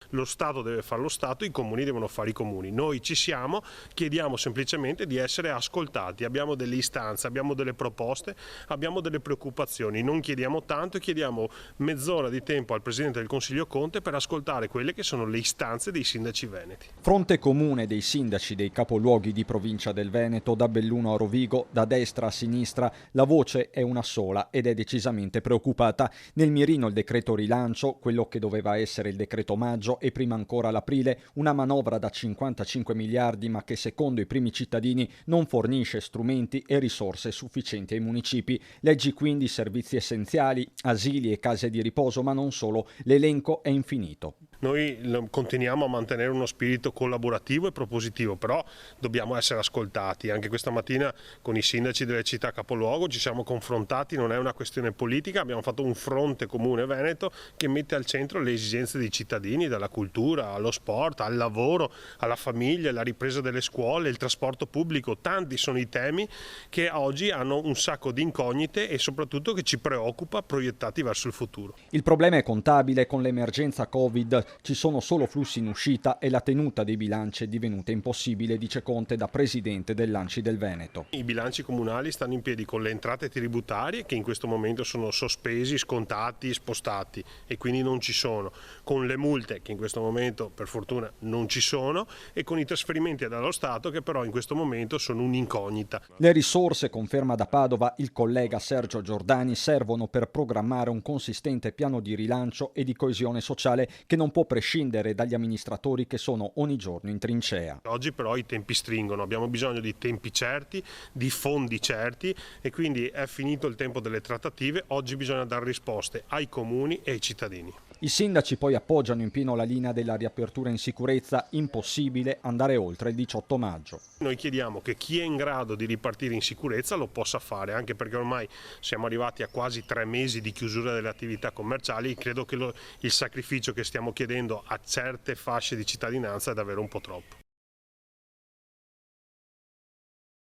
Lo Stato deve fare lo Stato, i comuni devono fare i comuni. Noi ci siamo, chiediamo semplicemente di essere ascoltati, abbiamo delle istanze, abbiamo delle proposte, abbiamo delle preoccupazioni, non chiediamo tanto, chiediamo mezz'ora di tempo al Presidente del Consiglio Conte per ascoltare quelle che sono le istanze dei sindaci veneti. Fronte comune dei sindaci dei capoluoghi di provincia del Veneto, da Belluno a Rovigo, da destra a sinistra, la voce è una sola ed è decisamente preoccupata. Nel mirino il decreto rilancio, quello che doveva essere il decreto maggio e prima ancora l'aprile, una manovra da 55 miliardi ma che secondo i primi cittadini non fornisce strumenti e risorse sufficienti ai municipi. Leggi quindi servizi essenziali, asili e case di riposo, ma non solo, l'elenco è infinito. Noi continuiamo a mantenere uno spirito collaborativo e propositivo, però dobbiamo essere ascoltati. Anche questa mattina con i sindaci delle città capoluogo ci siamo confrontati, non è una questione politica, abbiamo fatto un fronte comune veneto che mette al centro le esigenze dei cittadini, dalla cultura allo sport, al lavoro, alla famiglia, alla ripresa delle scuole, il trasporto pubblico. Tanti sono i temi che oggi hanno un sacco di incognite e soprattutto che ci preoccupa proiettati verso il futuro. Il problema è contabile. Con l'emergenza Covid ci sono solo flussi in uscita e la tenuta dei bilanci è divenuta impossibile, dice Conte da presidente dell'Anci del Veneto. I bilanci comunali stanno in piedi con le entrate tributarie che in questo momento sono sospesi, scontati, spostati e quindi non ci sono, con le multe che in questo momento per fortuna non ci sono e con i trasferimenti dallo Stato che però in questo momento sono un'incognita. Le risorse, conferma da Padova il collega Sergio Giordani, servono per programmare un consistente piano di rilancio e di coesione sociale che non può prescindere dagli amministratori che sono ogni giorno in trincea. Oggi però i tempi stringono, abbiamo bisogno di tempi certi, di fondi certi e quindi è finito il tempo delle trattative, oggi bisogna dare risposte ai comuni e ai cittadini. I sindaci poi appoggiano in pieno la linea della riapertura in sicurezza, impossibile andare oltre il 18 maggio. Noi chiediamo che chi è in grado di ripartire in sicurezza lo possa fare, anche perché ormai siamo arrivati a quasi 3 mesi di chiusura delle attività commerciali, credo che il sacrificio che stiamo chiedendo a certe fasce di cittadinanza è davvero un po' troppo.